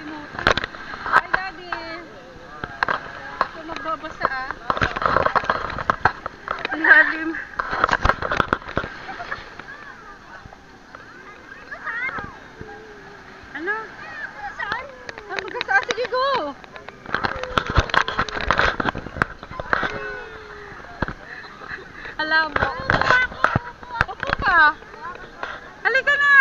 nakalimutan. Hi, Daddy. Ako magbabasa ah. Ang lalim. Ano? Saan? Ang magasaan. Sige, go! Alam mo. Upo ka. Halika na.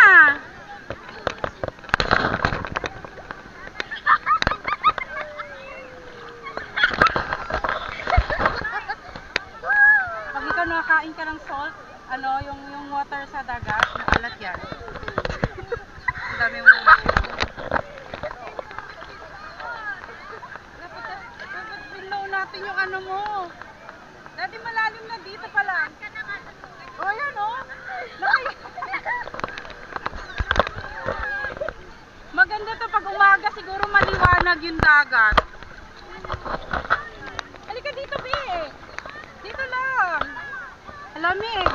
Pag ikaw nakakain ka ng salt, ano, yung water sa dagat, maalat yan. Ang dami yung dapat binlow natin yung ano mo. Dati malalim na dito pa lang. O, yan o. Maganda to pag umaga, siguro maliwanag yung dagat. Halika dito, Bi. Dito lang. Alamig.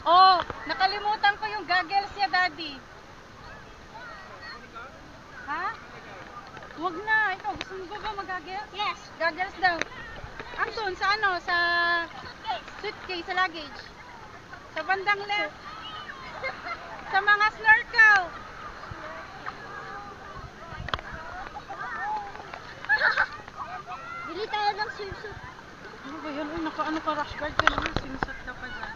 Oh, nakalimutan ko yung goggles niya, Daddy. Ha? Huwag na. Ikaw, gusto mo ba mag-goggles? Yes. Goggles daw. Andun, sa ano? Sa suitcase, sa luggage. Sa bandang left. Sa mga snorkel. Bili tayo ng swimsuit. Ano ba yun? Uy, naka-ano ka, rush guard ka naman. Swimsuit ka pa dyan.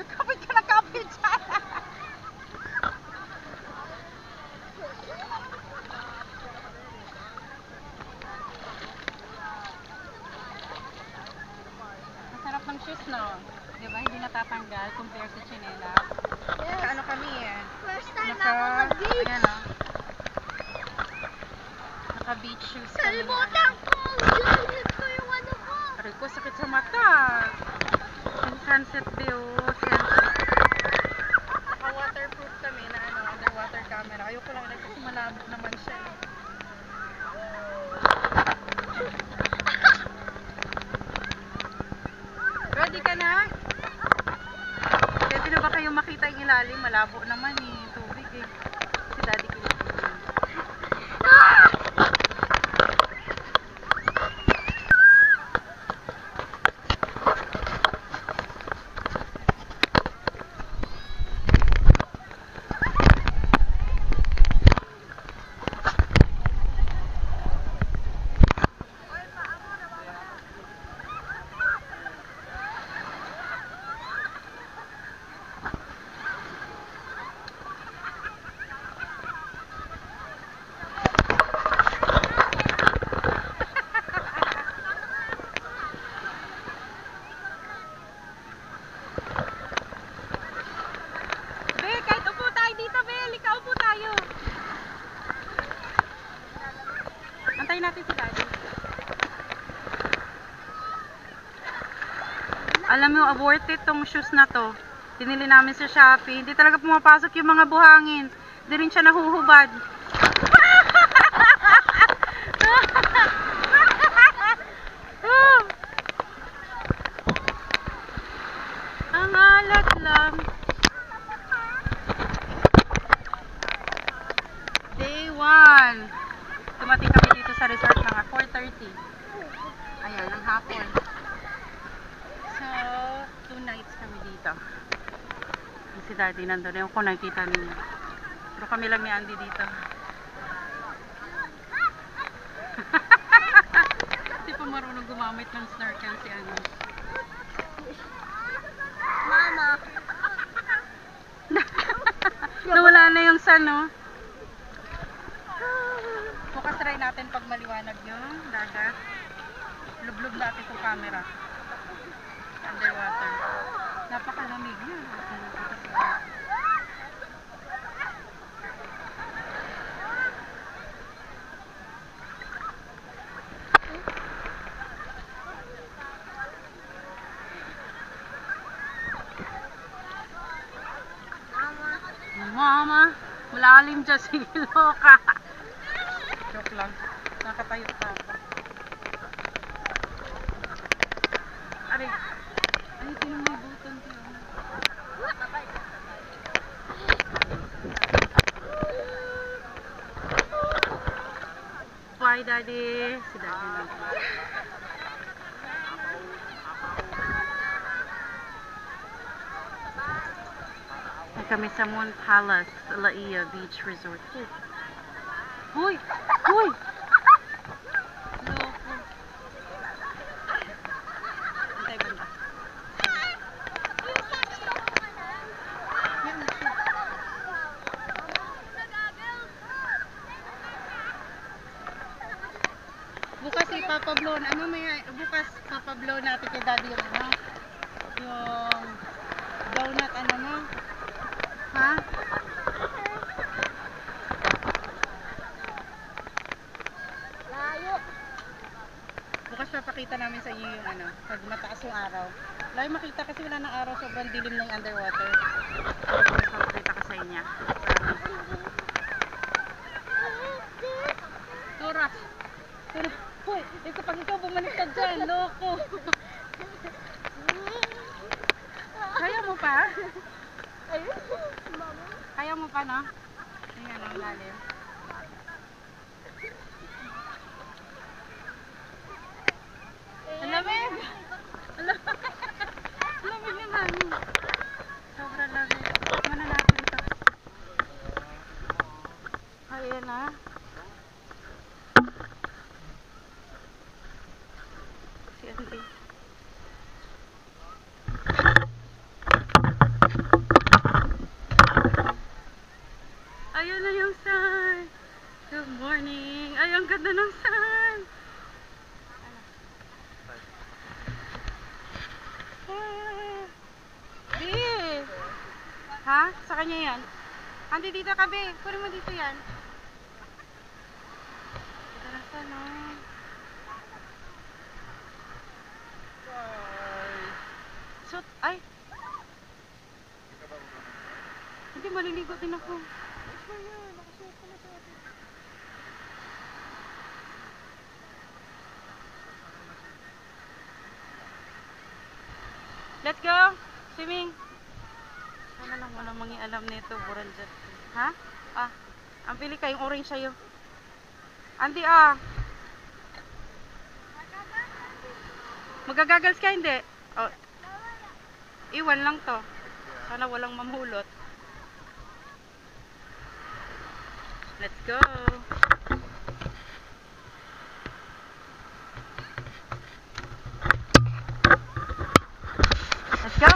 Kapit ka na kapit dyan. Masarap ng shoes, no? Diba? Hindi natatanggal compare sa chinela. Yes. Ano kami eh? First time Naka, ako mag-beach. ayan o. Naka beach shoes kami. Kalimutan ko. Ginit ko yung ano ko. Aray ko, sakit sa mata. Yung sunset view. Naka waterproof kami na ano, underwater camera. Ayoko lang lang kasi malabo naman siya eh. Ready ka na? Ready na ba kayong makita yung ilalim? Malabo naman eh. Tubig eh. Si Daddy kinikilig. Antayin natin si Daddy. Alam mo, worth it tong shoes na to. Pinili namin sa Shopee. Hindi talaga pumapasok yung mga buhangin. Hindi rin siya nahuhubad. Ang alat lang. Day 1. Dumating kami dito sa resort mga 4:30. Ayan, ang hapon. So, 2 nights kami dito. Si Daddy nandun. Ewan ko nakikita niyo. Pero kami lang ni Andy dito. Hindi pa marunong gumamit ng snorkel si Andy. Mama. Nawala na yung sun, no? Bukas try natin pag maliwanag yung dagat. Lublog natin yung camera. Underwater. Napakalamig yun. mama. Malalim dyan. Sige, loka. Joke lang. Nakatayo pa ako. Aray. Ay, tinong may button ko. Bye, Daddy. Si Daddy lang. Ay, kami sa Moon Palace, Laia Beach Resort. Hoy! Hoy! Loko. Antay banda. Yan, siya. Bukas ipapablow. Ano may bukas papablow natin kay Daddy yung ano? Yung donut ano mo? Ha? Layo. Bukas papakita namin sa inyo yung ano, pag mataas yung araw. Lagi makita kasi wala ng araw, sobrang dilim na yung underwater. Bukas papakita ko sa inyo. Turas! Turas! Hoy! Kapag ikaw bumalik ka dyan, loko! Kaya mo pa? Kaya mo pa, no? Ayan, ang lalim. Alamig! Alamig naman. Sobrang lamig. Muna natin ito. Ayan na. Si Andy. Ayun na yung sun. Good morning. Ay, ang ganda ng sun. Di. Ha? Sa kanya yan? Andi dito ka, be. Kunin mo dito yan. Ito na sun, no? So, ay. Hindi, maliligo din ako. Let's go! Swimming! Sana lang walang mangialam nito, Buranjat. Ha? Ah, ang pili ka, yung orange sa'yo. Andy, ah! Magagagals ka, hindi? Oh. Iwan lang to. Sana walang mamulot. Let's go! Let's go!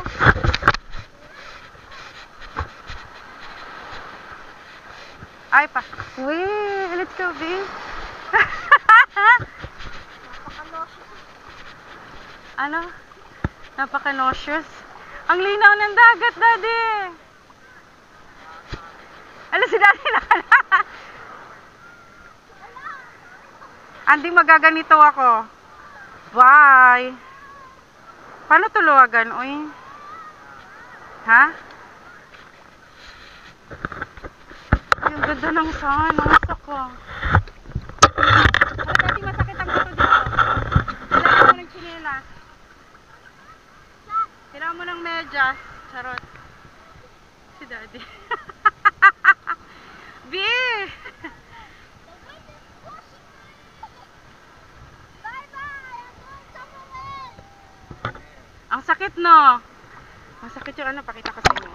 Ay pa! Wait! Let's go, babe! Ano? Napaka-nauseous. Ang linaw ng dagat, Daddy! Alam si Daddy na. Andy, magaganito ako. Bye! Paano tuluwagan, uy? Ha? Ay, ang ganda ng sun. Namasak ko. Ay, Daddy, masakit ang buto dito. Kailangan mo ng tsinelas. Kailangan mo ng medyas. Charot. Si Daddy. B! Ang sakit, no? Ang sakit yung ano. Pakita ko sa inyo.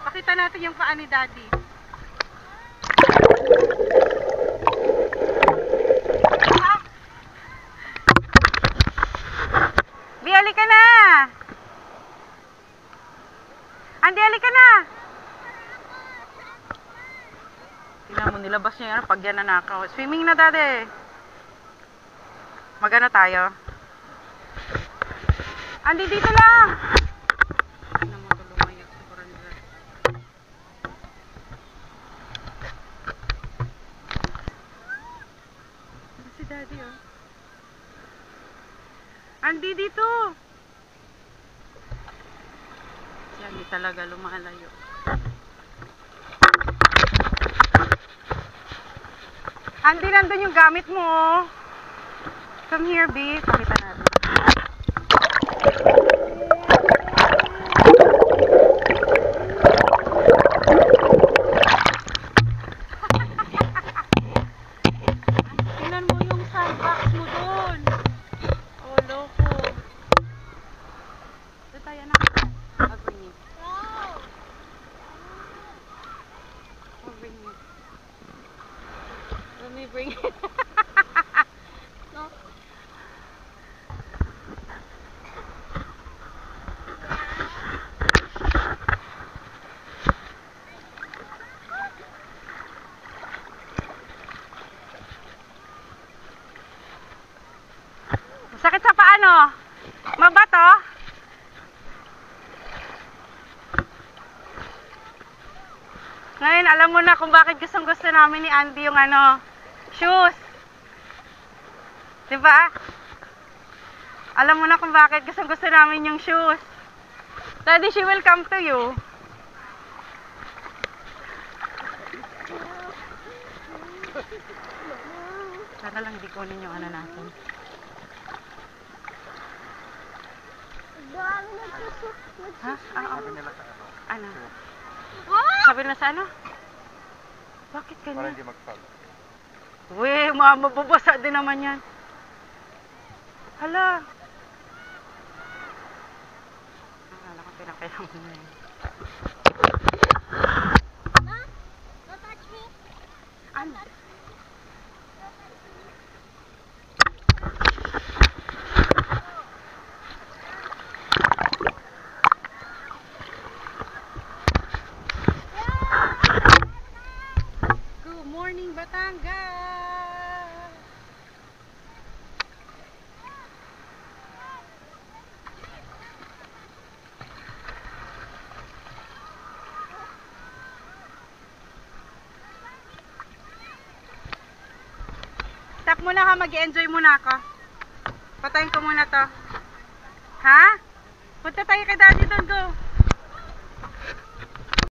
Pakita natin yung paa ni Daddy. Bi, halika na! Andy, halika na! Tingnan mo, nilabas niya yan pag yan nanakaw. Swimming na, Daddy. Magano tayo? Andy, dito lang! Tingnan mo, tulumayag si Buranjat. Si Daddy, oh. Andy dito. Yan, di talaga lumalayo. Andy, nandun yung gamit mo. Oh. Come here, B. Pakita natin. Tingnan mo yung sandbox mo dun. Oh, loko. Ito tayo na. I'll bring it. I'll bring it. Let me bring it. No. Sakit sa paano? Mabato? Ngayon, alam mo na kung bakit gustong gusto namin ni Andy yung shoes. Diba? Alam mo na kung bakit gustong gusto namin yung shoes. Daddy, she will come to you. Sana lang di kunin yung natin. Dami nagsusuk. Ha? Sabi nila sa Ano? Ah! Sabi na sa ano? Bakit para ganyan? hindi mag-fall. Uy, mababasa din naman yan. Hala. Akala ko pinakailang mo na yan. Ma, don't touch me. Ano? Good morning, Batangas! Stop muna ha, mag-enjoy muna ako. Patayin ko muna to. Ha? Punta tayo kay daddy doon, go.